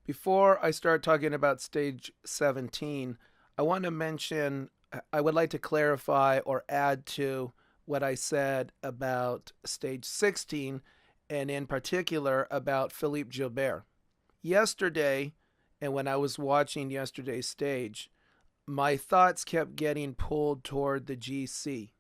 Before I start talking about stage 17, I want to mention, I would like to clarify or add to what I said about stage 16, and in particular about Philippe Gilbert. Yesterday, and when I was watching yesterday's stage, my thoughts kept getting pulled toward the GC.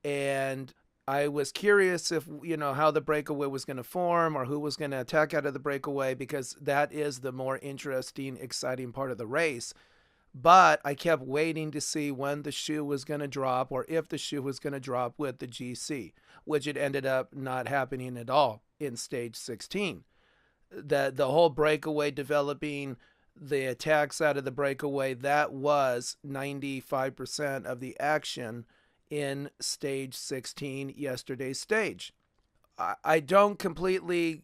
And I was curious if how the breakaway was going to form or who was going to attack out of the breakaway, because that is the more interesting, exciting part of the race. But I kept waiting to see when the shoe was going to drop or if the shoe was going to drop with the GC, which it ended up not happening at all in stage 16. The whole breakaway developing, the attacks out of the breakaway, that was 95% of the action in stage 16, yesterday's stage. I don't completely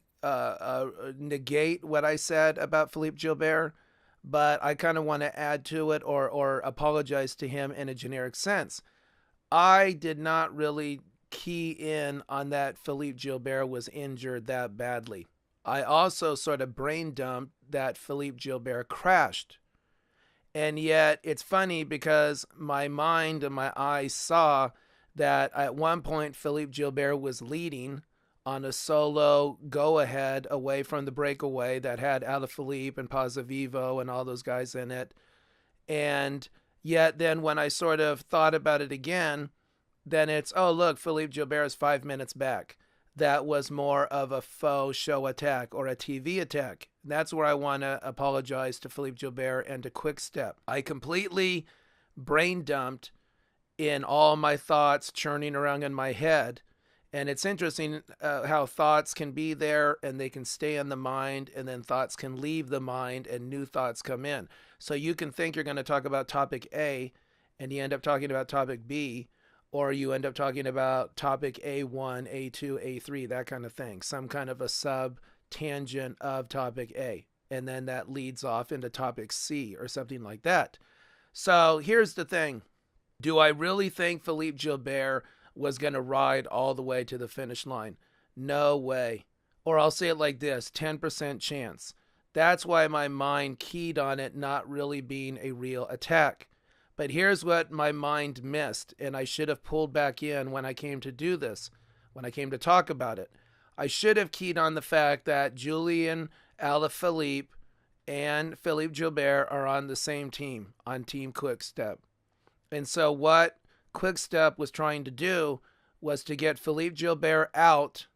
negate what I said about Philippe Gilbert, but I kind of want to add to it or apologize to him in a generic sense. I did not really key in on that Philippe Gilbert was injured that badly. I also sort of brain dumped that Philippe Gilbert crashed. And yet it's funny because my mind and my eyes saw that at one point Philippe Gilbert was leading on a solo go ahead away from the breakaway that had Alaphilippe and Pozzovivo and all those guys in it. And yet then when I sort of thought about it again, then it's, oh, look, Philippe Gilbert is 5 minutes back. That was more of a faux show attack or a TV attack. That's where I want to apologize to Philippe Gilbert and to Quickstep. I completely brain dumped in all my thoughts churning around in my head. And it's interesting how thoughts can be there and they can stay in the mind, and then thoughts can leave the mind and new thoughts come in. So you can think you're going to talk about topic A and you end up talking about topic B, or you end up talking about topic A1, A2, A3, that kind of thing, some kind of a sub tangent of topic A. And then that leads off into topic C or something like that. So here's the thing. Do I really think Philippe Gilbert was going to ride all the way to the finish line? No way. Or I'll say it like this, 10% chance. That's why my mind keyed on it not really being a real attack. But here's what my mind missed, and I should have pulled back in when I came to do this, when I came to talk about it. I should have keyed on the fact that Julian Alaphilippe and Philippe Gilbert are on the same team, on Team Quickstep. And so what Quickstep was trying to do was to get Philippe Gilbert out,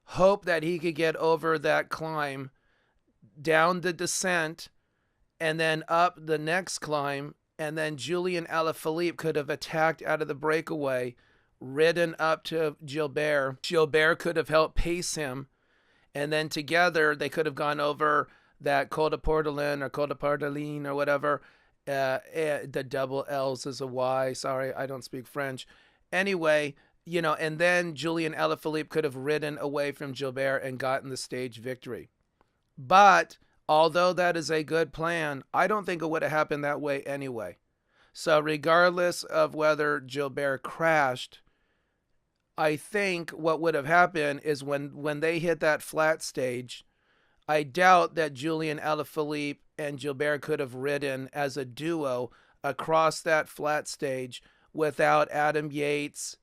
hope that he could get over that climb, down the descent, and then up the next climb, and then Julian Alaphilippe could have attacked out of the breakaway, ridden up to Gilbert. Gilbert could have helped pace him, and then together they could have gone over that Col de Portelin or Col de Portelin or whatever. The double L's is a Y. Sorry, I don't speak French. Anyway, and then Julian Alaphilippe could have ridden away from Gilbert and gotten the stage victory. But although that is a good plan, I don't think it would have happened that way anyway. So regardless of whether Gilbert crashed, I think what would have happened is when they hit that flat stage, I doubt that Julian Alaphilippe and Gilbert could have ridden as a duo across that flat stage without Adam Yates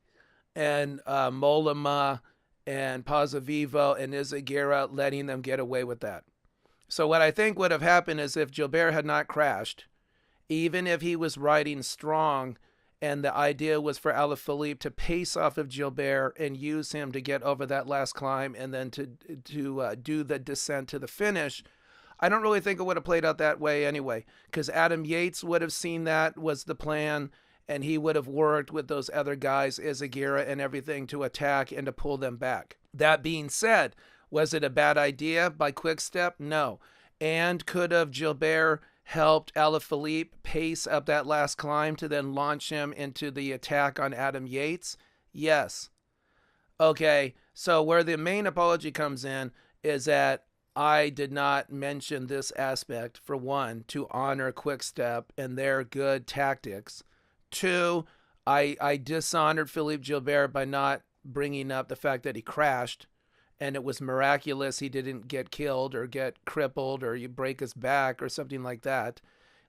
and Mollema and Pozzovivo and Izagirre letting them get away with that. So what I think would have happened is if Gilbert had not crashed, even if he was riding strong, and the idea was for Alaphilippe to pace off of Gilbert and use him to get over that last climb and then to do the descent to the finish, I don't really think it would have played out that way anyway, because Adam Yates would have seen that was the plan, and he would have worked with those other guys, Izagirre and everything, to attack and to pull them back. That being said, was it a bad idea by Quickstep? No. And could have Gilbert helped Alaphilippe pace up that last climb to then launch him into the attack on Adam Yates? Yes. Okay, so where the main apology comes in is that I did not mention this aspect, for one, to honor Quickstep and their good tactics. Two, I dishonored Philippe Gilbert by not bringing up the fact that he crashed. and it was miraculous he didn't get killed or get crippled or you break his back or something like that.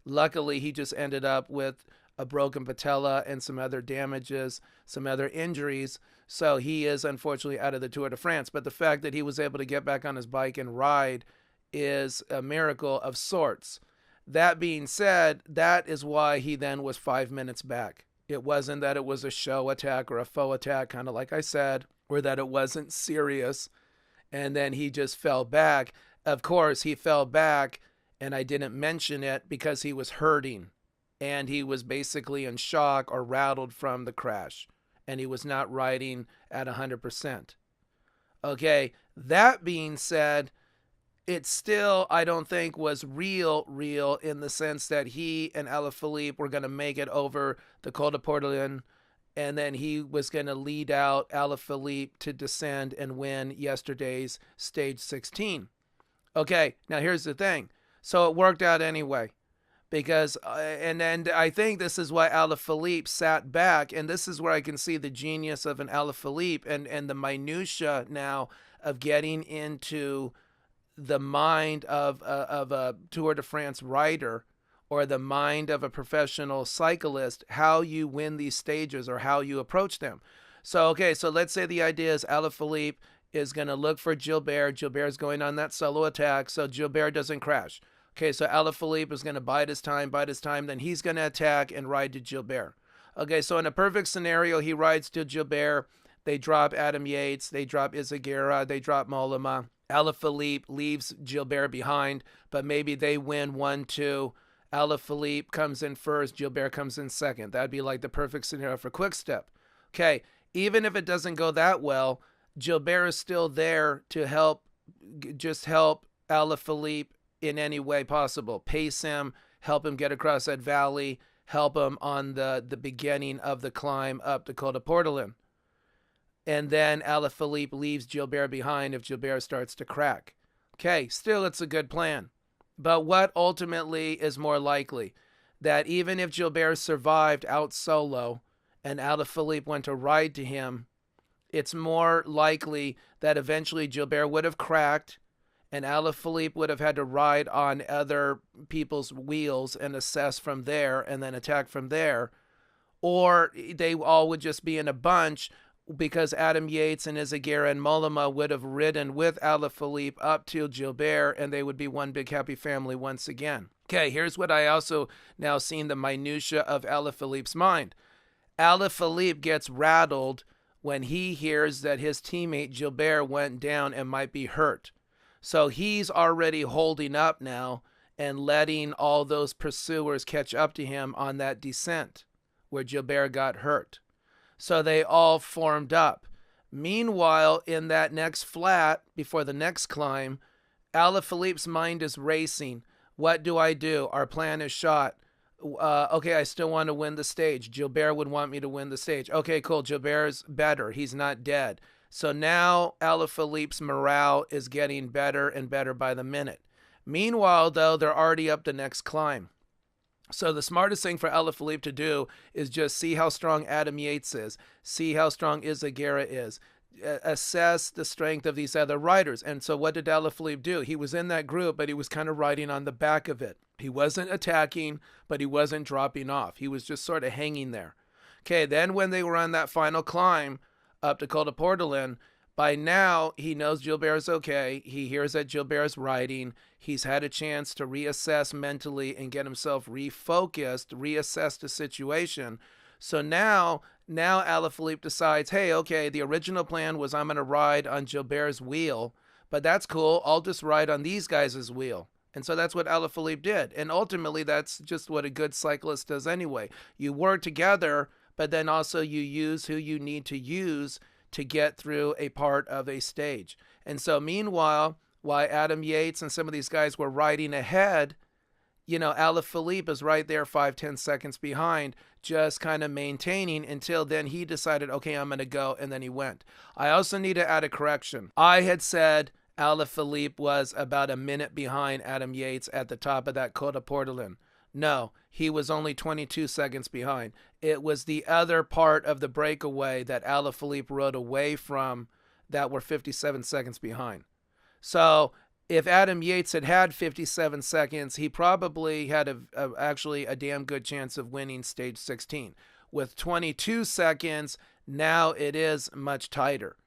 Luckily, he just ended up with a broken patella and some other damages, some other injuries. So he is unfortunately out of the Tour de France. But the fact that he was able to get back on his bike and ride is a miracle of sorts. That being said, that is why he then was 5 minutes back. It wasn't that it was a show attack or a faux attack, kind of like I said, or that it wasn't serious and then he just fell back. Of course, he fell back, and I didn't mention it because he was hurting and he was basically in shock or rattled from the crash, and he was not riding at 100%. Okay, that being said, it still, I don't think, was real in the sense that he and Alaphilippe were going to make it over the Col de Portelin, and then he was going to lead out Alaphilippe to descend and win yesterday's stage 16. Okay, now here's the thing. So it worked out anyway. Because, and I think this is why Alaphilippe sat back, and this is where I can see the genius of an Alaphilippe and the minutia now of getting into the mind of a Tour de France rider or the mind of a professional cyclist, how you win these stages or how you approach them. So, okay, so let's say the idea is Alaphilippe is going to look for Gilbert. Gilbert's going on that solo attack, so Gilbert doesn't crash. Okay, so Alaphilippe is going to bide his time, then he's going to attack and ride to Gilbert. Okay, so in a perfect scenario, he rides to Gilbert. They drop Adam Yates, they drop Izagirre, they drop Mollema. Alaphilippe leaves Gilbert behind, but maybe they win 1-2. Alaphilippe comes in first, Gilbert comes in second. That'd be like the perfect scenario for Quick-Step. Okay, even if it doesn't go that well, Gilbert is still there to help Alaphilippe in any way possible. Pace him, help him get across that valley, help him on the beginning of the climb up the Col de Portelin. And then Alaphilippe leaves Gilbert behind if Gilbert starts to crack. Okay, still it's a good plan. But what ultimately is more likely? That even if Gilbert survived out solo and Alaphilippe went to ride to him, it's more likely that eventually Gilbert would have cracked and Alaphilippe would have had to ride on other people's wheels and assess from there and then attack from there. Or they all would just be in a bunch because Adam Yates and Izagirre and Mollema would have ridden with Alaphilippe up to Gilbert and they would be one big happy family once again. Okay, here's what I also now seen the minutia of Alaphilippe's mind. Alaphilippe gets rattled when he hears that his teammate Gilbert went down and might be hurt. So he's already holding up now and letting all those pursuers catch up to him on that descent where Gilbert got hurt. So they all formed up. Meanwhile, in that next flat, before the next climb, Alaphilippe's mind is racing. What do I do? Our plan is shot. Okay, I still want to win the stage. Gilbert would want me to win the stage. Okay, cool. Gilbert's better. He's not dead. So now Alaphilippe's morale is getting better and better by the minute. Meanwhile, though, they're already up the next climb. So the smartest thing for Alaphilippe to do is just see how strong Adam Yates is, see how strong Izagirre is, assess the strength of these other riders. And so what did Alaphilippe do? He was in that group, but he was kind of riding on the back of it. He wasn't attacking, but he wasn't dropping off. He was just sort of hanging there. Okay, then when they were on that final climb up to Col de Portelin, by now he knows Gilbert's okay. He hears that Gilbert's riding. He's had a chance to reassess mentally and get himself refocused, reassess the situation. So now Alaphilippe decides, hey, okay, the original plan was I'm going to ride on Gilbert's wheel, but that's cool. I'll just ride on these guys' wheel. And so that's what Alaphilippe did. And ultimately, that's just what a good cyclist does anyway. You work together, but then also you use who you need to use to get through a part of a stage. And so meanwhile, while Adam Yates and some of these guys were riding ahead, Alaphilippe is right there 5-10 seconds behind, just kind of maintaining until then he decided, okay, I'm going to go, and then he went. I also need to add a correction. I had said Alaphilippe was about a minute behind Adam Yates at the top of that Col de Portelin. No, he was only 22 seconds behind. It was the other part of the breakaway that Alaphilippe rode away from that were 57 seconds behind. So if Adam Yates had 57 seconds, he probably had actually a damn good chance of winning stage 16. With 22 seconds, now it is much tighter.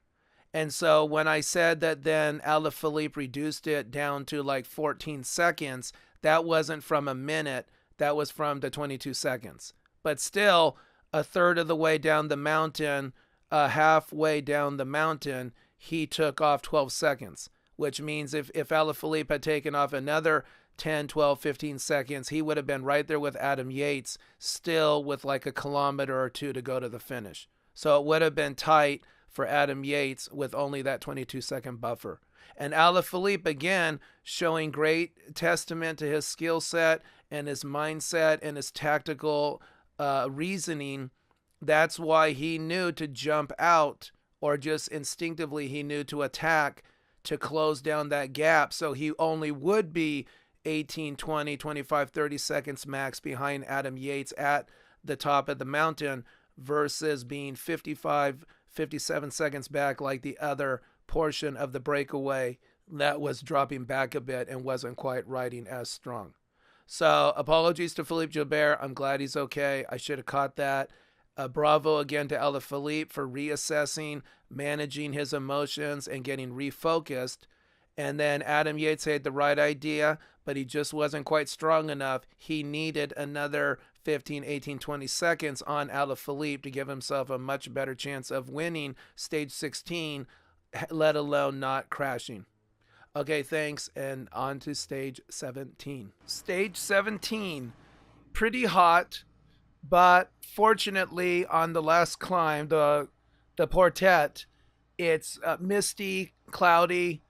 And so when I said that then Alaphilippe reduced it down to like 14 seconds, that wasn't from a minute, that was from the 22 seconds. But still, a third of the way down the mountain, halfway down the mountain, he took off 12 seconds, which means if Alaphilippe had taken off another 10, 12, 15 seconds, he would have been right there with Adam Yates, still with like a kilometer or two to go to the finish. So it would have been tight for Adam Yates with only that 22-second buffer. And Alaphilippe, again, showing great testament to his skill set and his mindset and his tactical reasoning. That's why he knew to jump out, or just instinctively he knew to attack to close down that gap, so he only would be 18, 20, 25, 30 seconds max behind Adam Yates at the top of the mountain versus being 55, 57 seconds back like the other portion of the breakaway that was dropping back a bit and wasn't quite riding as strong. So apologies to Philippe Gilbert. I'm glad he's okay. I should have caught that. Bravo again to Alaphilippe for reassessing, managing his emotions, and getting refocused. And then Adam Yates had the right idea, but he just wasn't quite strong enough. He needed another 15, 18, 20 seconds on Alaphilippe to give himself a much better chance of winning stage 16, let alone not crashing. Okay, thanks, and on to stage 17. Stage 17, pretty hot, but fortunately on the last climb, the Portet, it's misty, cloudy,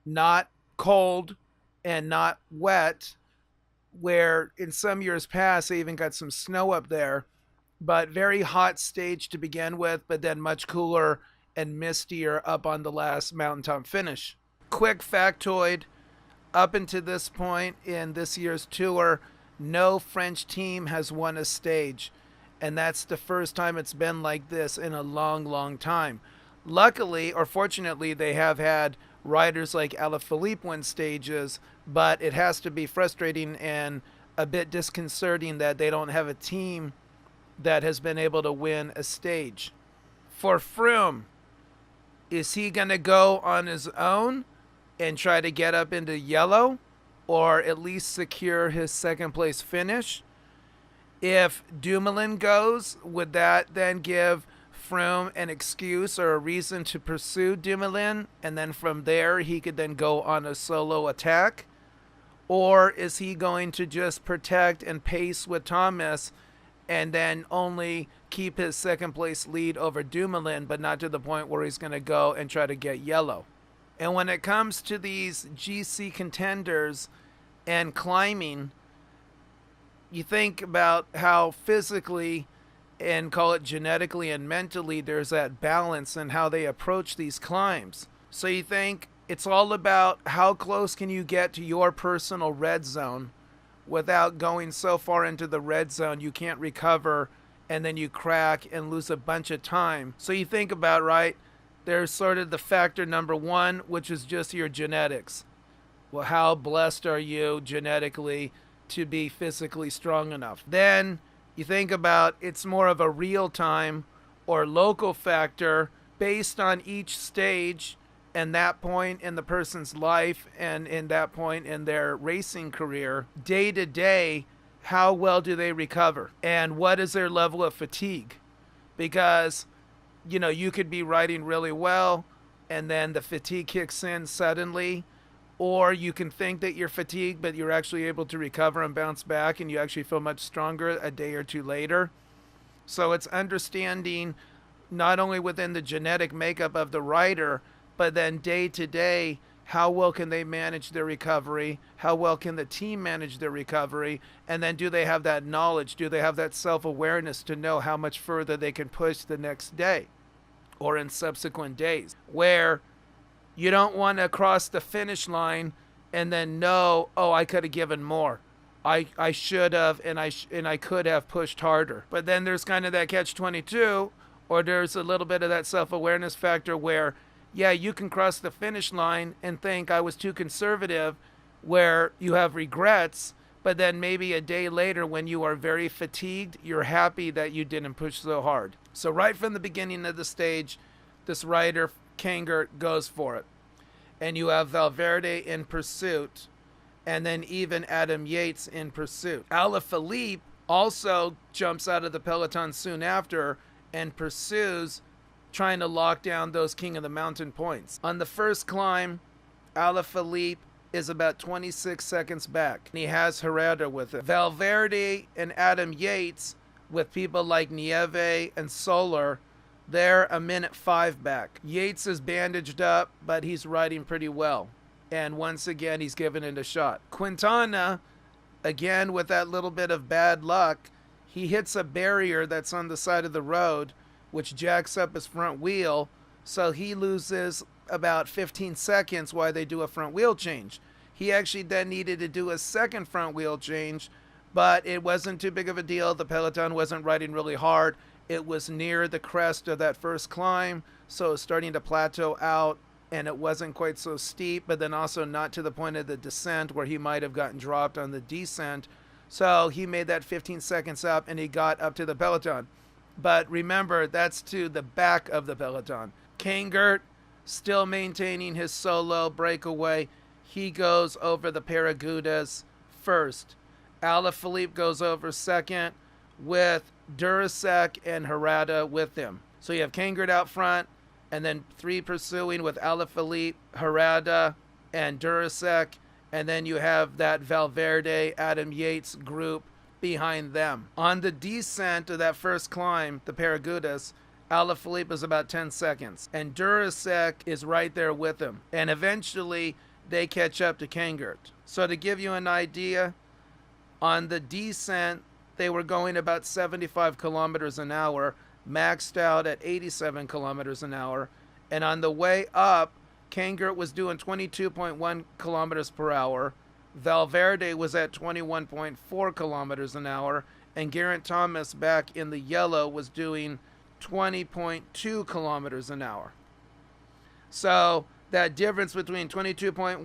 not cold, and not wet, where in some years past they even got some snow up there, but very hot stage to begin with, but then much cooler and mistier up on the last mountaintop finish. Quick factoid, up until this point in this year's tour, no French team has won a stage, and that's the first time it's been like this in a long, long time. Luckily, or fortunately, they have had riders like Alaphilippe win stages, but it has to be frustrating and a bit disconcerting that they don't have a team that has been able to win a stage. For Froome, is he going to go on his own and try to get up into yellow, or at least secure his second place finish? If Dumoulin goes, would that then give Froome an excuse or a reason to pursue Dumoulin, and then from there he could then go on a solo attack? Or is he going to just protect and pace with Thomas and then only keep his second place lead over Dumoulin, but not to the point where he's going to go and try to get yellow? And when it comes to these GC contenders and climbing, you think about how physically and call it genetically and mentally there's that balance in how they approach these climbs. So you think it's all about how close can you get to your personal red zone without going so far into the red zone you can't recover and then you crack and lose a bunch of time. So you think about, right, there's sort of the factor number one, which is just your genetics. Well, how blessed are you genetically to be physically strong enough? Then you think about it's more of a real time or local factor based on each stage and that point in the person's life and in that point in their racing career. Day to day, how well do they recover? And what is their level of fatigue? Because, you know, you could be riding really well and then the fatigue kicks in suddenly, or you can think that you're fatigued, but you're actually able to recover and bounce back, and you actually feel much stronger a day or two later. So it's understanding not only within the genetic makeup of the rider, but then day to day, how well can they manage their recovery? How well can the team manage their recovery? And then do they have that knowledge? Do they have that self-awareness to know how much further they can push the next day or in subsequent days? Where you don't want to cross the finish line and then know, oh, I could have given more. I should have, and I could have pushed harder. But then there's kind of that catch-22, or there's a little bit of that self-awareness factor where yeah, you can cross the finish line and think I was too conservative, where you have regrets, but then maybe a day later when you are very fatigued, you're happy that you didn't push so hard. So right from the beginning of the stage, this rider, Kanger, goes for it. And you have Valverde in pursuit, and then even Adam Yates in pursuit. Alaphilippe also jumps out of the peloton soon after and pursues, trying to lock down those King of the Mountain points. On the first climb, Alaphilippe is about 26 seconds back, and he has Herrera with him. Valverde and Adam Yates, with people like Nieve and Soler, they're a minute 5 back. Yates is bandaged up, but he's riding pretty well. And once again, he's given it a shot. Quintana, again with that little bit of bad luck, he hits a barrier that's on the side of the road, which jacks up his front wheel, so he loses about 15 seconds while they do a front wheel change. He actually then needed to do a second front wheel change, but it wasn't too big of a deal. The peloton wasn't riding really hard. It was near the crest of that first climb, so it was starting to plateau out, and it wasn't quite so steep, but then also not to the point of the descent where he might have gotten dropped on the descent. So he made that 15 seconds up, and he got up to the peloton. But remember, that's to the back of the peloton. Kanger, still maintaining his solo breakaway, he goes over the Paragudas first. Alaphilippe goes over second with Durasek and Herrera with him. So you have Kanger out front, and then 3 pursuing with Alaphilippe, Herrera, and Durasek, and then you have that Valverde, Adam Yates group behind them. On the descent of that first climb, the Paragudas, Alaphilippe is about 10 seconds, and Durasek is right there with him. And eventually, they catch up to Kanger. So to give you an idea, on the descent, they were going about 75 kilometers an hour, maxed out at 87 kilometers an hour. And on the way up, Kanger was doing 22.1 kilometers per hour. Valverde was at 21.4 kilometers an hour. And Geraint Thomas, back in the yellow, was doing 20.2 kilometers an hour. So that difference between 22.1,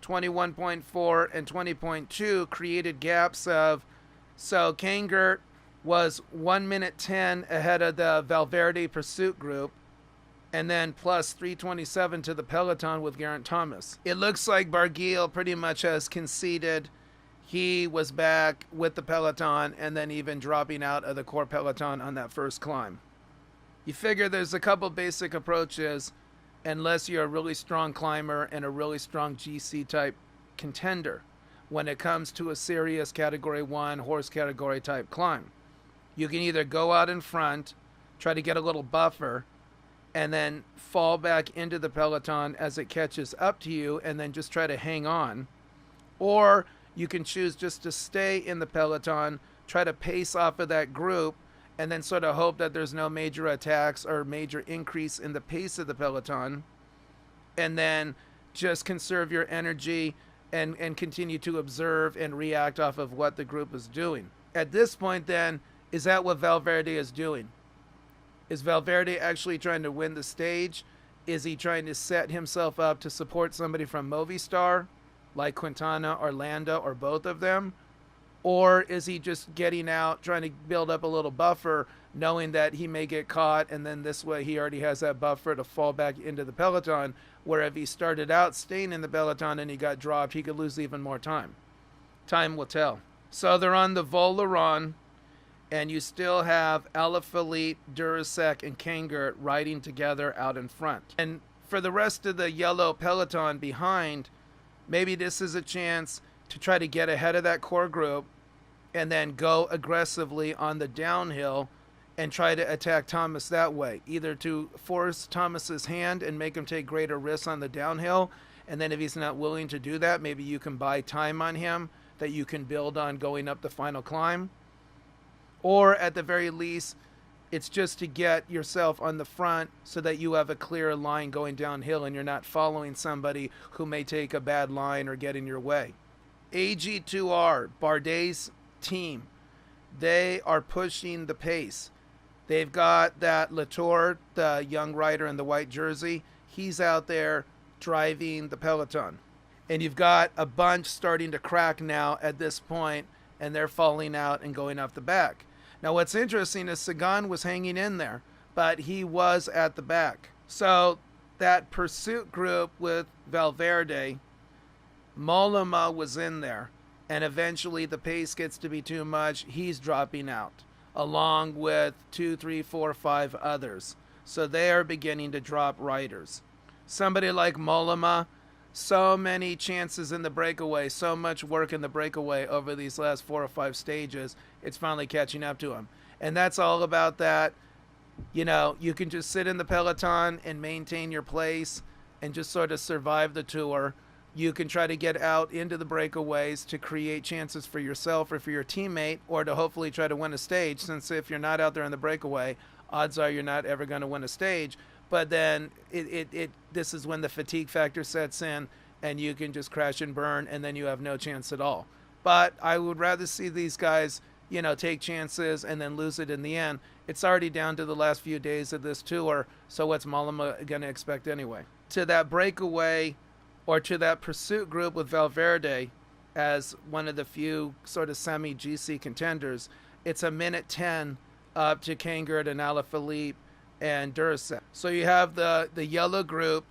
21.4, and 20.2 created gaps of, so Kanger was 1 minute 10 ahead of the Valverde pursuit group, and then plus 327 to the peloton with Geraint Thomas. It looks like Barguil pretty much has conceded. He was back with the peloton and then even dropping out of the core peloton on that first climb. You figure there's a couple basic approaches unless you're a really strong climber and a really strong GC type contender when it comes to a serious category 1 horse category type climb. You can either go out in front, try to get a little buffer, and then fall back into the peloton as it catches up to you and then just try to hang on. Or you can choose just to stay in the peloton, try to pace off of that group, and then sort of hope that there's no major attacks or major increase in the pace of the peloton, and then just conserve your energy and continue to observe and react off of what the group is doing. At this point then, is that what Valverde is doing? Is Valverde actually trying to win the stage? Is he trying to set himself up to support somebody from Movistar, like Quintana or Landa or both of them? Or is he just getting out, trying to build up a little buffer, knowing that he may get caught, and then this way he already has that buffer to fall back into the peloton, where if he started out staying in the peloton and he got dropped, he could lose even more time. Time will tell. So they're on the Vol-Laurent, and you still have Alaphilippe, Durasek, and Kanger riding together out in front. And for the rest of the yellow peloton behind, maybe this is a chance to try to get ahead of that core group and then go aggressively on the downhill and try to attack Thomas that way, either to force Thomas's hand and make him take greater risks on the downhill, and then if he's not willing to do that, maybe you can buy time on him that you can build on going up the final climb. Or at the very least, it's just to get yourself on the front so that you have a clear line going downhill and you're not following somebody who may take a bad line or get in your way. AG2R, Bardet's team, they are pushing the pace. They've got that Latour, the young rider in the white jersey. he's out there driving the peloton. And you've got a bunch starting to crack now at this point, and they're falling out and going off the back. Now, what's interesting is Sagan was hanging in there, but he was at the back. So that pursuit group with Valverde, Mollema was in there, and eventually the pace gets to be too much. He's dropping out, along with 2, 3, 4, 5 others. So they are beginning to drop riders. Somebody like Mollema, so many chances in the breakaway, so much work in the breakaway over these last 4 or 5 stages, it's finally catching up to him. And that's all about that. You know, you can just sit in the peloton and maintain your place and just sort of survive the tour. You can try to get out into the breakaways to create chances for yourself or for your teammate, or to hopefully try to win a stage, since if you're not out there in the breakaway, odds are you're not ever going to win a stage. But then this is when the fatigue factor sets in, and you can just crash and burn, and then you have no chance at all. But I would rather see these guys, you know, take chances and then lose it in the end. It's already down to the last few days of this tour, so what's Mollema going to expect anyway? To that breakaway, or to that pursuit group with Valverde as one of the few sort of semi-GC contenders, it's a minute 10 up to Kangert and Alaphilippe and Duracell. So you have the yellow group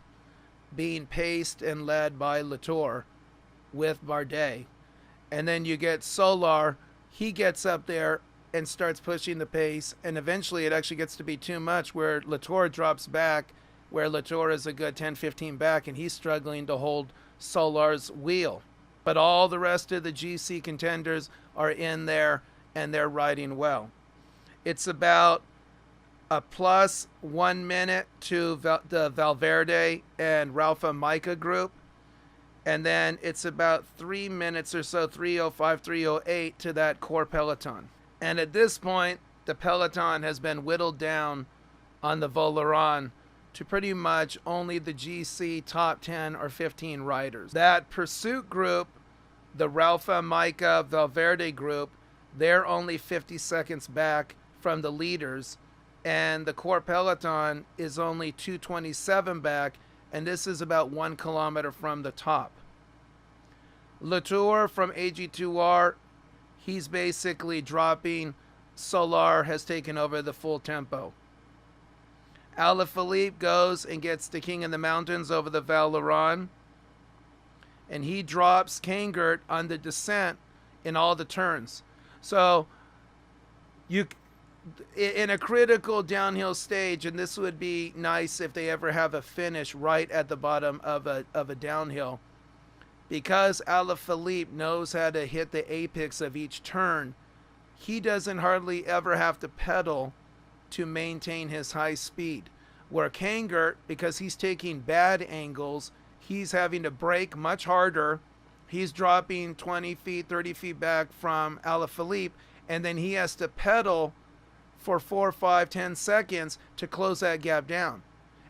being paced and led by Latour with Bardet. And then you get Solar. He gets up there and starts pushing the pace, and eventually it actually gets to be too much where Latour drops back, where Latour is a good 10-15 back, and he's struggling to hold Solar's wheel. But all the rest of the GC contenders are in there, and they're riding well. It's about a plus 1 minute to the Valverde and Ralpha Micah group. And then it's about 3 minutes or so, 3:05, 3:08 to that core peloton. And at this point, the peloton has been whittled down on the Voleron to pretty much only the GC top 10 or 15 riders. That pursuit group, the Ralpha Micah Valverde group, they're only 50 seconds back from the leaders. And the core peloton is only 227 back, and this is about 1 kilometer from the top. Latour from AG2R, he's basically dropping. Solar has taken over the full tempo. Alaphilippe goes and gets the King of the Mountains over the Valeron, and he drops Kangert on the descent in all the turns. So you, in a critical downhill stage, and this would be nice if they ever have a finish right at the bottom of a downhill, because Alaphilippe knows how to hit the apex of each turn, he doesn't hardly ever have to pedal to maintain his high speed. Where Kangert, because he's taking bad angles, he's having to brake much harder. He's dropping 20 feet, 30 feet back from Alaphilippe, and then he has to pedal for 4, 5, 10 seconds to close that gap down.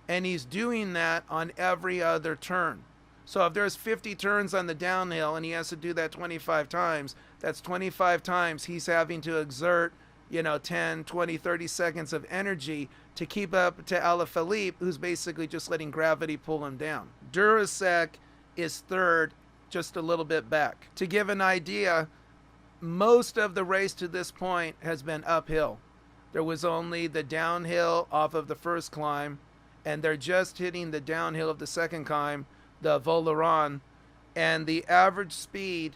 And he's doing that on every other turn. So if there's 50 turns on the downhill and he has to do that 25 times, that's 25 times he's having to exert, 10, 20, 30 seconds of energy to keep up to Alaphilippe, who's basically just letting gravity pull him down. Duracell is third, just a little bit back. To give an idea, most of the race to this point has been uphill. There was only the downhill off of the first climb, and they're just hitting the downhill of the second climb, the Voleron, and the average speed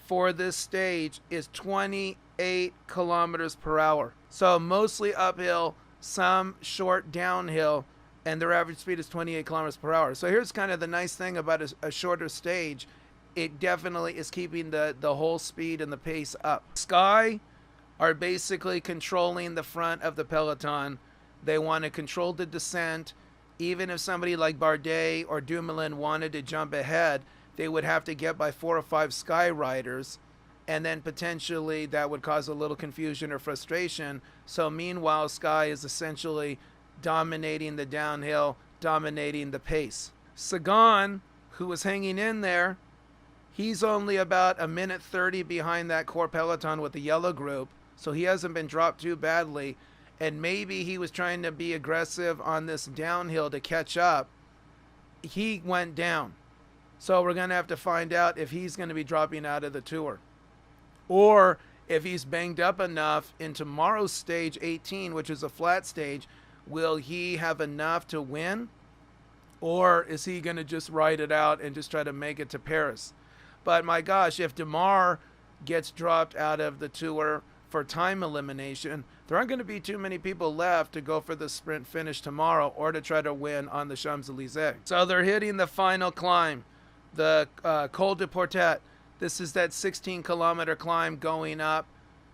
for this stage is 28 kilometers per hour. So mostly uphill, some short downhill, and their average speed is 28 kilometers per hour. So here's kind of the nice thing about a shorter stage. It definitely is keeping the whole speed and the pace up. Sky are basically controlling the front of the peloton. They want to control the descent. Even if somebody like Bardet or Dumoulin wanted to jump ahead, they would have to get by 4 or 5 Sky riders, and then potentially that would cause a little confusion or frustration. So meanwhile, Sky is essentially dominating the downhill, dominating the pace. Sagan, who was hanging in there, he's only about a minute 30 behind that core peloton with the yellow group, so he hasn't been dropped too badly. And maybe he was trying to be aggressive on this downhill to catch up, he went down. So we're going to have to find out if he's going to be dropping out of the tour, or if he's banged up enough in tomorrow's stage 18, which is a flat stage. Will he have enough to win, or is he going to just ride it out and just try to make it to Paris? But my gosh, if DeMar gets dropped out of the tour for time elimination, there aren't going to be too many people left to go for the sprint finish tomorrow or to try to win on the Champs-Élysées. So they're hitting the final climb, the Col de Portet. This is that 16-kilometer climb going up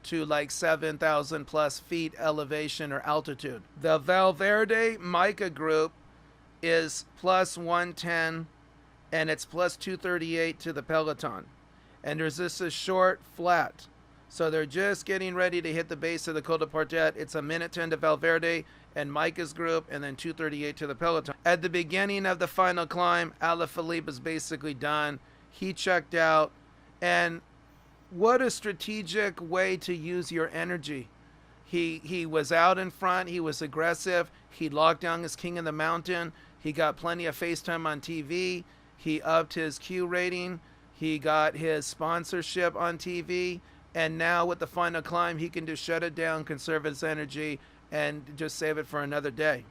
to like 7,000 plus feet elevation or altitude. The Valverde Mica group is plus 110, and it's plus 238 to the peloton. And there's this a short flat. So they're just getting ready to hit the base of the Col de Portet. It's a minute 10 to Valverde and Mica's group, and then 238 to the peloton. At the beginning of the final climb, Alaphilippe is basically done. He checked out. And what a strategic way to use your energy. He was out in front. He was aggressive. He locked down his king of the mountain. He got plenty of FaceTime on TV. He upped his Q rating. He got his sponsorship on TV. And now with the final climb, he can just shut it down, conserve his energy, and just save it for another day.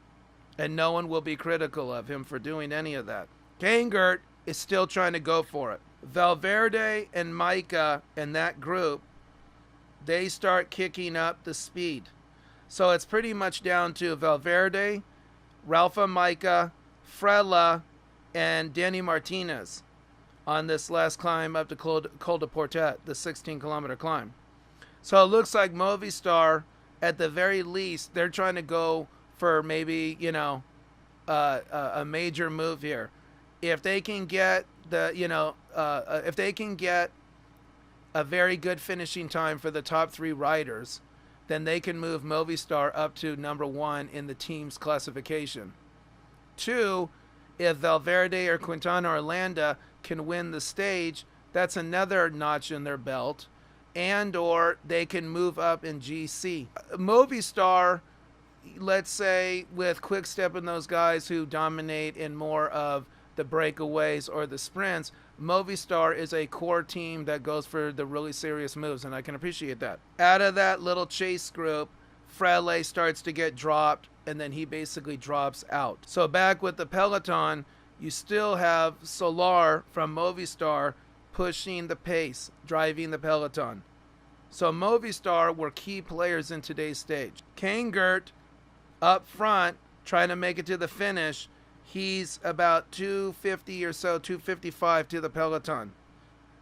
And no one will be critical of him for doing any of that. Kangert is still trying to go for it. Valverde and Mica and that group, they start kicking up the speed. So it's pretty much down to Valverde, Ralpha Mica, Frela, and Danny Martinez on this last climb up to Col de Portet, the 16-kilometer climb. So it looks like Movistar, at the very least, they're trying to go for maybe, a major move here. If they can get if they can get a very good finishing time for the top three riders, then they can move Movistar up to number 1 in the team's classification. 2, if Valverde or Quintana or Landa can win the stage, that's another notch in their belt, and or they can move up in GC. Movistar, let's say with Quick Step and those guys who dominate in more of the breakaways or the sprints, Movistar is a core team that goes for the really serious moves, and I can appreciate that. Out of that little chase group, Frele starts to get dropped, and then he basically drops out. So back with the peloton, you still have Solar from Movistar pushing the pace, driving the peloton. So Movistar were key players in today's stage. Kangert up front, trying to make it to the finish. He's about 250 or so, 255 to the peloton.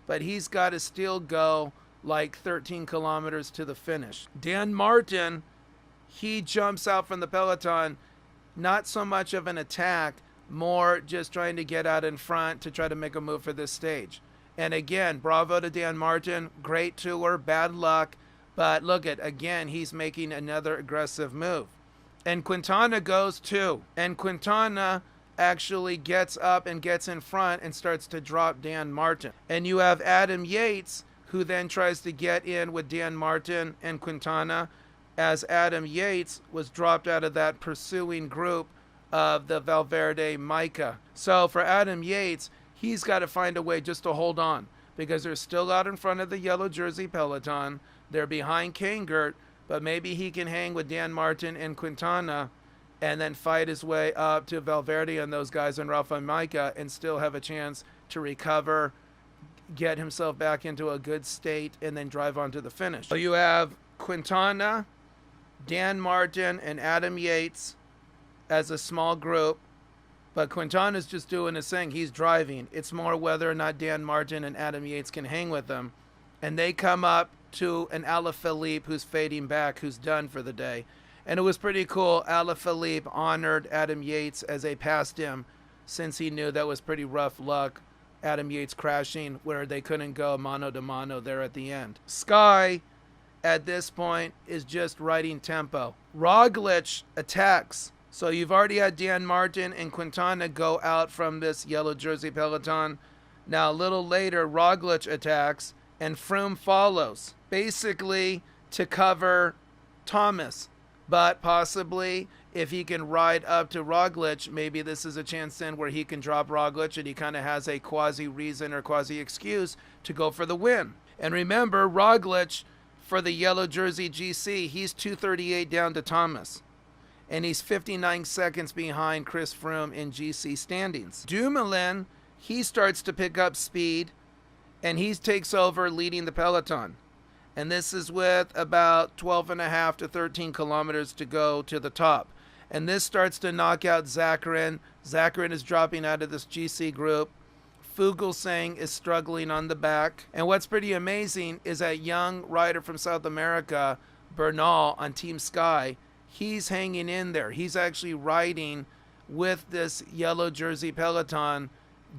But he's got to still go like 13 kilometers to the finish. Dan Martin, he jumps out from the peloton, not so much of an attack, more just trying to get out in front to try to make a move for this stage. And again, bravo to Dan Martin, great tour, bad luck, but look at, again, he's making another aggressive move. And Quintana goes too. And Quintana actually gets up and gets in front and starts to drop Dan Martin. And you have Adam Yates, who then tries to get in with Dan Martin and Quintana, as Adam Yates was dropped out of that pursuing group of the Valverde Mica. So for Adam Yates, he's got to find a way just to hold on, because they're still out in front of the yellow jersey peloton. They're behind Kangert, but maybe he can hang with Dan Martin and Quintana and then fight his way up to Valverde and those guys and Rafa Mica and still have a chance to recover, get himself back into a good state, and then drive on to the finish. So you have Quintana, Dan Martin, and Adam Yates as a small group, but Quintana's just doing his thing. He's driving. It's more whether or not Dan Martin and Adam Yates can hang with them. And they come up to an Alaphilippe who's fading back, who's done for the day. And it was pretty cool. Alaphilippe honored Adam Yates as they passed him, since he knew that was pretty rough luck. Adam Yates crashing where they couldn't go mano to mano there at the end. Sky, at this point, is just riding tempo. Roglic attacks. So you've already had Dan Martin and Quintana go out from this yellow jersey peloton. Now a little later, Roglic attacks and Froome follows, basically to cover Thomas. But possibly if he can ride up to Roglic, maybe this is a chance then where he can drop Roglic and he kind of has a quasi reason or quasi excuse to go for the win. And remember, Roglic for the yellow jersey GC, he's 2:38 down to Thomas. And he's 59 seconds behind Chris Froome in GC standings. Dumoulin, he starts to pick up speed and he takes over leading the peloton. And this is with about 12.5 to 13 kilometers to go to the top. And this starts to knock out Zakarin. Zakarin is dropping out of this GC group. Fuglsang is struggling on the back. And what's pretty amazing is that young rider from South America, Bernal, on Team Sky, he's hanging in there. He's actually riding with this yellow jersey peloton,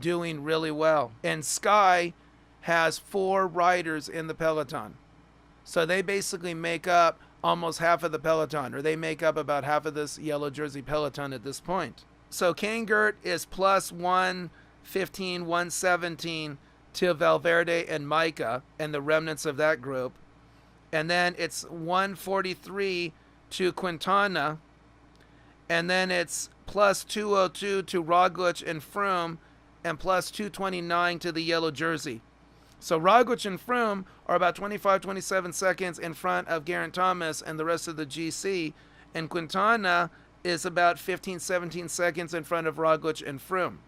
doing really well. And Sky has 4 riders in the peloton. So they basically make up almost half of the peloton, or they make up about half of this yellow jersey peloton at this point. So Kangert is plus 115, 117 to Valverde and Micah and the remnants of that group. And then it's 143 to Quintana. And then it's plus 202 to Roglic and Froome, and plus 229 to the yellow jersey. So Roglic and Froome are about 25, 27 seconds in front of Geraint Thomas and the rest of the GC. And Quintana is about 15, 17 seconds in front of Roglic and Froome.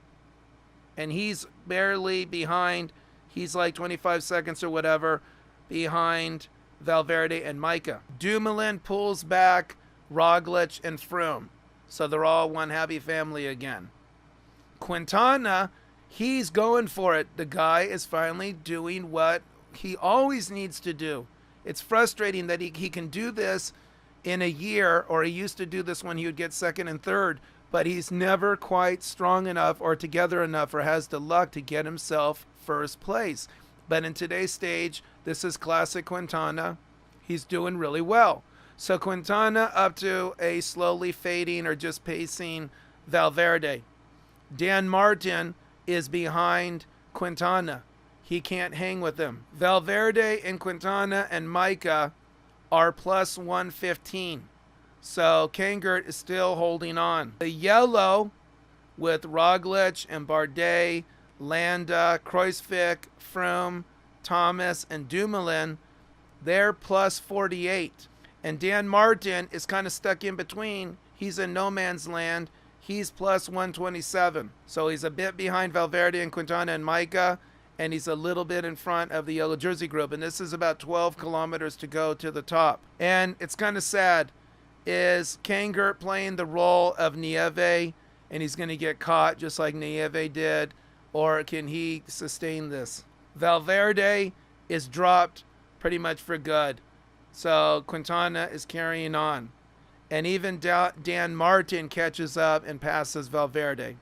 And he's barely behind. He's like 25 seconds or whatever behind Valverde and Micah. Dumoulin pulls back Roglic and Froome. So they're all one happy family again. Quintana, he's going for it. The guy is finally doing what he always needs to do. It's frustrating that he can do this in a year, or he used to do this when he would get second and third, but he's never quite strong enough or together enough or has the luck to get himself first place. But in today's stage, this is classic Quintana. He's doing really well. So Quintana up to a slowly fading or just pacing Valverde. Dan Martin is behind Quintana. He can't hang with him. Valverde and Quintana and Micah are plus 115. So Kangert is still holding on. The yellow with Roglic and Bardet, Landa, Kruijswijk, Froome, Thomas, and Dumoulin, they're plus 48. And Dan Martin is kind of stuck in between. He's in no man's land. He's plus 127. So he's a bit behind Valverde and Quintana and Micah, and he's a little bit in front of the yellow jersey group. And this is about 12 kilometers to go to the top. And it's kind of sad. Is Kangert playing the role of Nieve, and he's going to get caught just like Nieve did? Or can he sustain this? Valverde is dropped pretty much for good. So Quintana is carrying on. And even Dan Martin catches up and passes Valverde.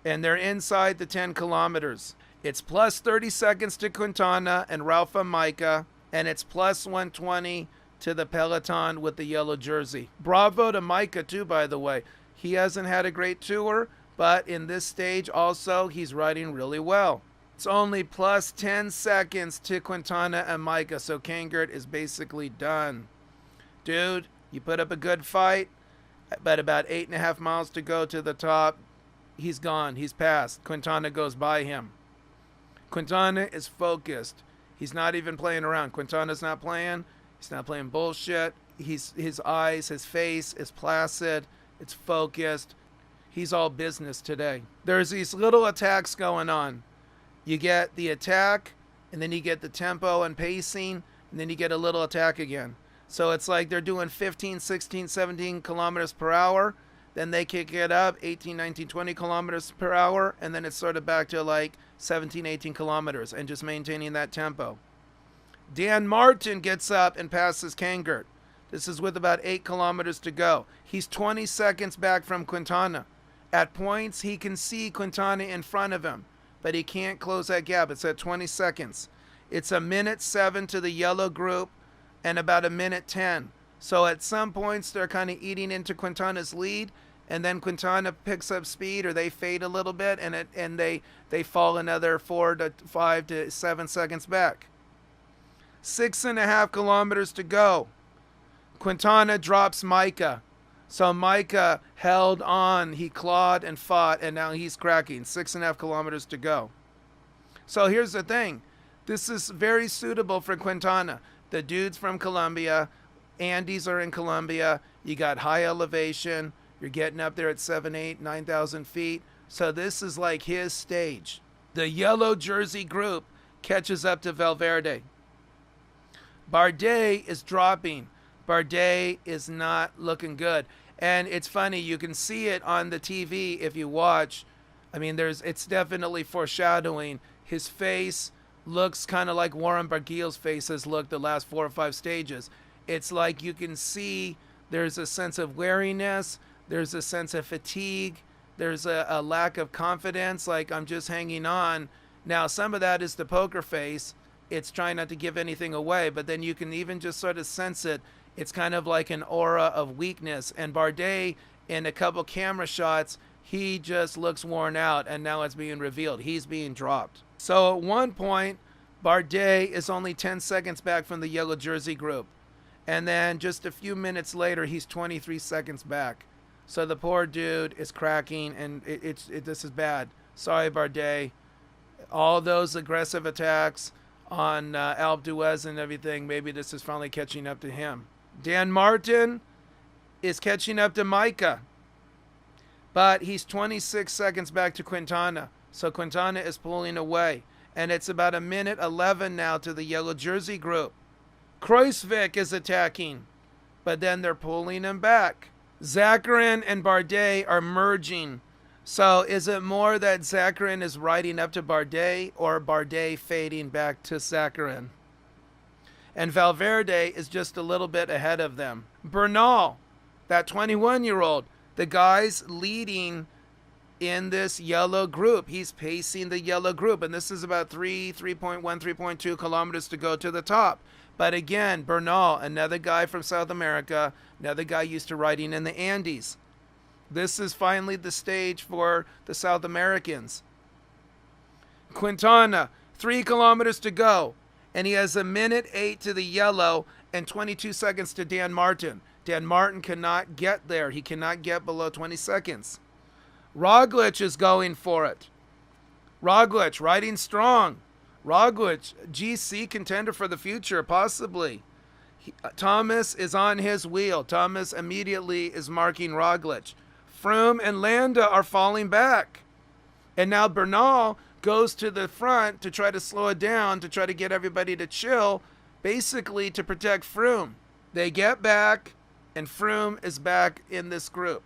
And they're inside the 10 kilometers. It's plus 30 seconds to Quintana and Ralph Micah, and it's plus 120 to the peloton with the yellow jersey. Bravo to Micah too, by the way. He hasn't had a great tour, but in this stage also, he's riding really well. It's only plus 10 seconds to Quintana and Micah, so Kangert is basically done. Dude, you put up a good fight, but about 8.5 miles to go to the top. He's gone. He's passed. Quintana goes by him. Quintana is focused. He's not even playing around. Quintana's not playing. He's not playing bullshit. His eyes, his face is placid. It's focused. He's all business today. There's these little attacks going on. You get the attack, and then you get the tempo and pacing, and then you get a little attack again. So it's like they're doing 15, 16, 17 kilometers per hour. Then they kick it up 18, 19, 20 kilometers per hour. And then it's sort of back to like 17, 18 kilometers and just maintaining that tempo. Dan Martin gets up and passes Kangert. This is with about 8 kilometers to go. He's 20 seconds back from Quintana. At points, he can see Quintana in front of him, but he can't close that gap. It's at 20 seconds. It's a minute 7 to the yellow group and about a minute 10. So at some points, they're kind of eating into Quintana's lead, and then Quintana picks up speed, or they fade a little bit, and they fall another 4 to 5 to 7 seconds back. 6.5 kilometers to go. Quintana drops Micah. So Micah held on, he clawed and fought, and now he's cracking. 6.5 kilometers to go. So here's the thing. This is very suitable for Quintana. The dude's from Colombia. Andes are in Colombia. You got high elevation. You're getting up there at 7, 8, 9,000 feet. So this is like his stage. The yellow jersey group catches up to Valverde. Bardet is dropping. Bardet is not looking good. And it's funny, you can see it on the TV if you watch. I mean, it's definitely foreshadowing. His face looks kind of like Warren Barguil's face has looked the last 4 or 5 stages. It's like you can see there's a sense of weariness. There's a sense of fatigue. There's a lack of confidence, like I'm just hanging on. Now, some of that is the poker face. It's trying not to give anything away, but then you can even just sort of sense it. It's kind of like an aura of weakness. And Bardet, in a couple camera shots, he just looks worn out, and now it's being revealed. He's being dropped. So at one point, Bardet is only 10 seconds back from the yellow jersey group. And then just a few minutes later, he's 23 seconds back. So the poor dude is cracking, and this is bad. Sorry, Bardet. All those aggressive attacks on Alpe d'Huez and everything, maybe this is finally catching up to him. Dan Martin is catching up to Micah, but he's 26 seconds back to Quintana. So Quintana is pulling away, and it's about 1:11 now to the yellow jersey group. Kruijswijk is attacking, but then they're pulling him back. Zakarin and Bardet are merging. So is it more that Zakarin is riding up to Bardet, or Bardet fading back to Zakarin? And Valverde is just a little bit ahead of them. Bernal, that 21-year-old, the guy's leading in this yellow group. He's pacing the yellow group, and this is about 3.1, 3.2 kilometers to go to the top. But again, Bernal, another guy from South America, another guy used to riding in the Andes. This is finally the stage for the South Americans. Quintana, 3 kilometers to go, and he has 1:08 to the yellow and 22 seconds to Dan Martin. Dan Martin cannot get there. He cannot get below 20 seconds. Roglic is going for it. Roglic riding strong. Roglic, GC contender for the future, possibly. Thomas is on his wheel. Thomas immediately is marking Roglic. Froome and Landa are falling back. And now Bernal goes to the front to try to slow it down, to try to get everybody to chill, basically to protect Froome. They get back, and Froome is back in this group.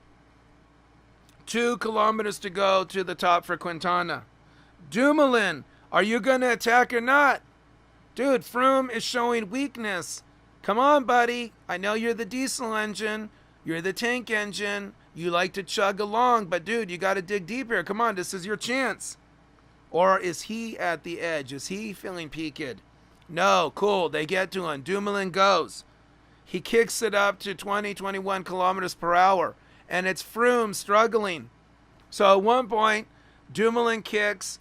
2 kilometers to go to the top for Quintana. Dumoulin, are you going to attack or not? Dude, Froome is showing weakness. Come on, buddy. I know you're the diesel engine. You're the tank engine. You like to chug along, but dude, you got to dig deeper. Come on, this is your chance. Or is he at the edge? Is he feeling peaked? No, cool. They get to him. Dumoulin goes. He kicks it up to 20, 21 kilometers per hour, and it's Froome struggling. So at one point, Dumoulin kicks.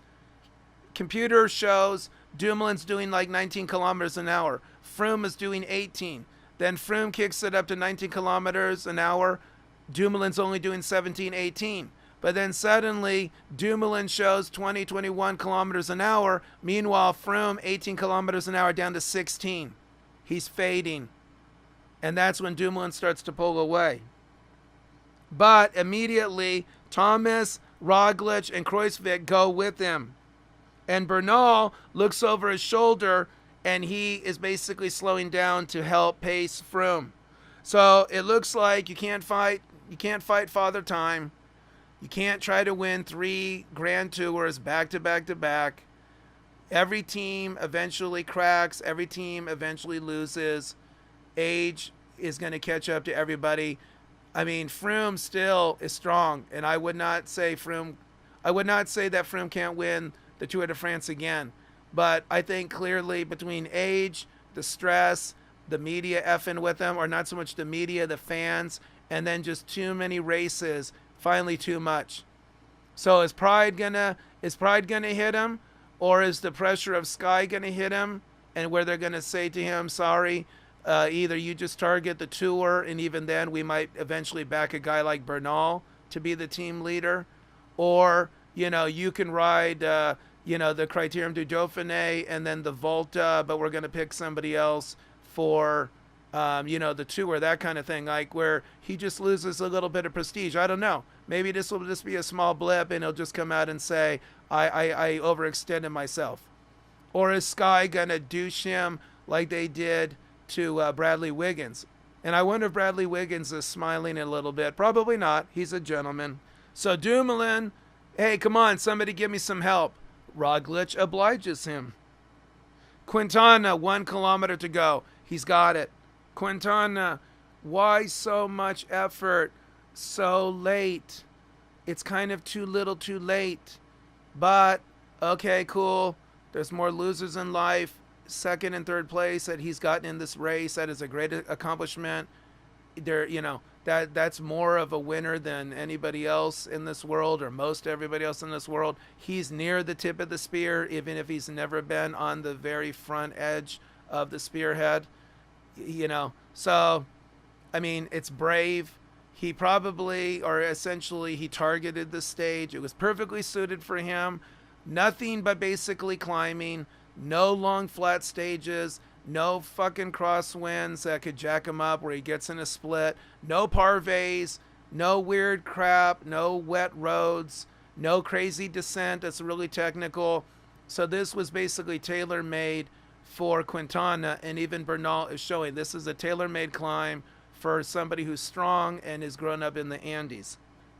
Computer shows Dumoulin's doing like 19 kilometers an hour. Froome is doing 18. Then Froome kicks it up to 19 kilometers an hour. Dumoulin's only doing 17, 18. But then suddenly, Dumoulin shows 20, 21 kilometers an hour. Meanwhile, Froome, 18 kilometers an hour down to 16. He's fading. And that's when Dumoulin starts to pull away. But immediately, Thomas, Roglic, and Kruijswijk go with him. And Bernal looks over his shoulder, and he is basically slowing down to help pace Froome. So it looks like you can't fight Father Time. You can't try to win 3 Grand Tours back to back to back. Every team eventually cracks. Every team eventually loses. Age is going to catch up to everybody. I mean, Froome still is strong, and I would not say that Froome can't win the Tour de France again. But I think clearly between age, the stress, the media effing with him, or not so much the media, the fans, and then just too many races, finally too much. So is pride gonna hit him, or is the pressure of Sky gonna hit him, and where they're gonna say to him, sorry, Either you just target the tour, and even then we might eventually back a guy like Bernal to be the team leader, or you can ride the Criterium du Dauphiné and then the Volta, but we're going to pick somebody else for the tour, that kind of thing, like where he just loses a little bit of prestige. I don't know. Maybe this will just be a small blip, and he'll just come out and say, I overextended myself. Or is Sky going to douche him like they did to Bradley Wiggins? And I wonder if Bradley Wiggins is smiling a little bit. Probably not. He's a gentleman. So Dumoulin, hey, come on, somebody give me some help. Roglic obliges him. Quintana, 1 kilometer to go. He's got it. Quintana, why so much effort so late? It's kind of too little too late. But, okay, cool. There's more losers in life. Second and third place that he's gotten in this race. That is a great accomplishment. That's more of a winner than anybody else in this world, or most everybody else in this world. He's near the tip of the spear, even if he's never been on the very front edge of the spearhead. So, I mean, it's brave. He probably, or essentially, he targeted the stage. It was perfectly suited for him. Nothing but basically climbing. No long flat stages. No fucking crosswinds that could jack him up where he gets in a split. No parvays. No weird crap. No wet roads. No crazy descent that's really technical. So this was basically tailor-made for Quintana, and even Bernal is showing this is a tailor-made climb for somebody who's strong and is grown up in the Andes.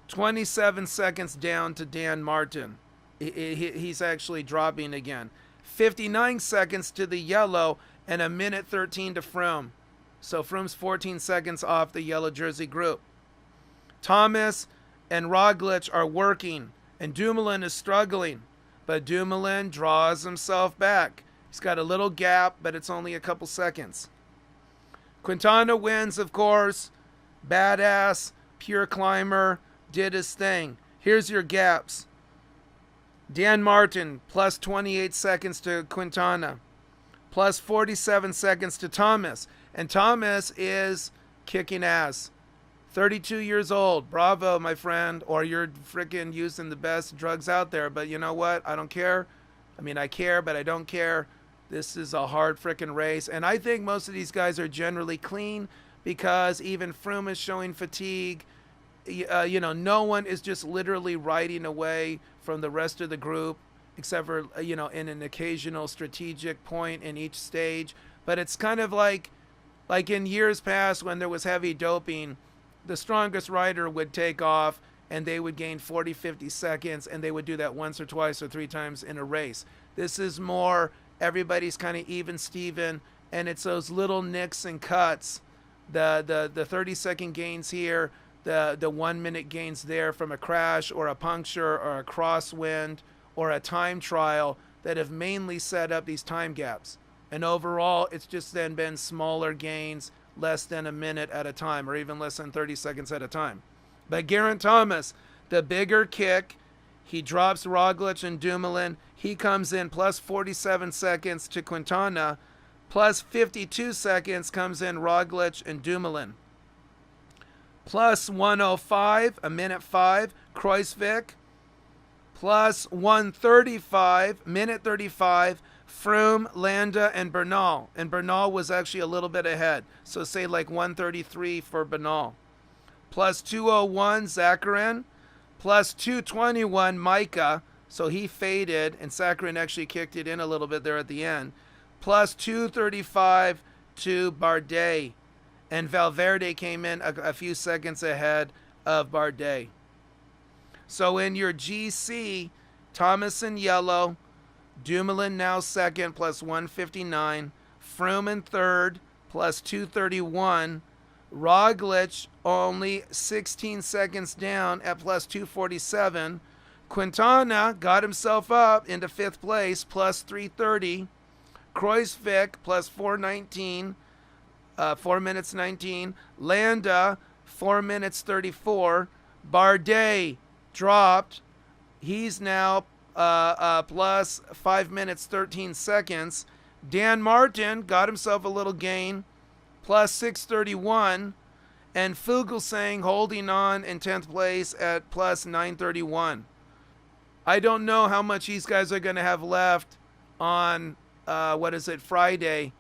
27 seconds down to Dan Martin. He's actually dropping again. 59 seconds to the yellow, and a minute 13 to Froome. So Froome's 14 seconds off the yellow jersey group. Thomas and Roglic are working, and Dumoulin is struggling. But Dumoulin draws himself back. He's got a little gap, but it's only a couple seconds. Quintana wins, of course. Badass, pure climber, did his thing. Here's your gaps. Dan Martin, plus 28 seconds to Quintana. Plus 47 seconds to Thomas. And Thomas is kicking ass. 32 years old. Bravo, my friend. Or you're freaking using the best drugs out there. But you know what? I don't care. I mean, I care, but I don't care. This is a hard freaking race. And I think most of these guys are generally clean, because even Froome is showing fatigue. No one is just literally riding away from the rest of the group, except for, in an occasional strategic point in each stage. But it's kind of like in years past when there was heavy doping, the strongest rider would take off and they would gain 40, 50 seconds, and they would do that once or twice or 3 times in a race. This is more, everybody's kind of even Steven, and it's those little nicks and cuts, the 30-second gains here, the 1 minute gains there from a crash or a puncture or a crosswind or a time trial that have mainly set up these time gaps. And overall, it's just then been smaller gains, less than a minute at a time, or even less than 30 seconds at a time. But Geraint Thomas, the bigger kick, he drops Roglic and Dumoulin. He comes in plus 47 seconds to Quintana, plus 52 seconds comes in Roglic and Dumoulin. Plus 105, a minute 5, Kruijswijk. Plus 135, minute 35, Froome, Landa, and Bernal. And Bernal was actually a little bit ahead. So say like 133 for Bernal. Plus 201, Zakarin. Plus 221, Micah. So he faded, and Zakarin actually kicked it in a little bit there at the end. Plus 235 to Bardet. And Valverde came in a few seconds ahead of Bardet. So in your GC, Thomas in yellow, Dumoulin now second, plus 159. Froome in third, plus 231. Roglic only 16 seconds down at plus 247. Quintana got himself up into 5th place, plus 330. Kruijswijk, plus 419. 4 minutes 19. Landa, 4 minutes 34. Bardet dropped. He's now plus 5 minutes 13 seconds. Dan Martin got himself a little gain, plus 631, and Fuglsang holding on in 10th place at plus 931. I don't know how much these guys are going to have left on, Friday,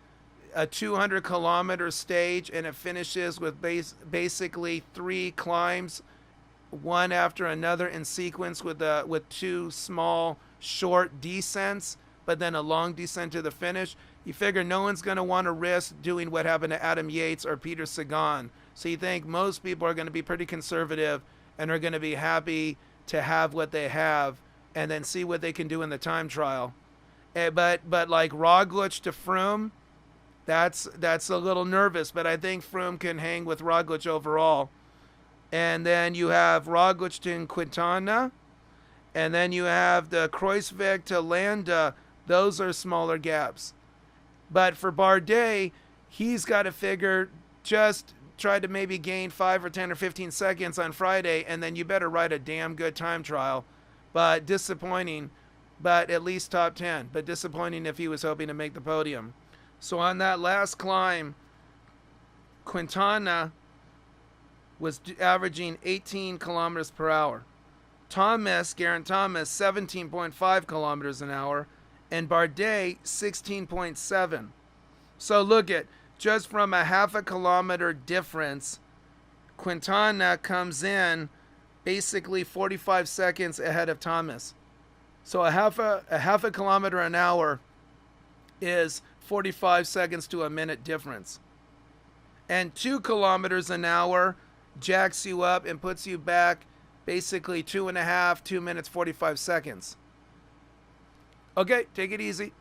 a 200-kilometer stage, and it finishes with basically 3 climbs, one after another in sequence with 2 small, short descents, but then a long descent to the finish. You figure no one's going to want to risk doing what happened to Adam Yates or Peter Sagan. So you think most people are going to be pretty conservative and are going to be happy to have what they have and then see what they can do in the time trial. But like Roglic to Froome, that's a little nervous, but I think Froome can hang with Roglic overall. And then you have Roglic to Quintana, and then you have the Kruijswijk to Landa. Those are smaller gaps. But for Bardet, he's got to figure, just try to maybe gain 5 or 10 or 15 seconds on Friday, and then you better ride a damn good time trial. But disappointing, but at least top 10. But disappointing if he was hoping to make the podium. So on that last climb, Quintana was averaging 18 kilometers per hour. Geraint Thomas, 17.5 kilometers an hour, and Bardet, 16.7. So look at, just from a half a kilometer difference, Quintana comes in basically 45 seconds ahead of Thomas. So a half a kilometer an hour is 45 seconds to a minute difference. And 2 kilometers an hour jacks you up and puts you back basically 2 minutes 45 seconds. Okay, take it easy.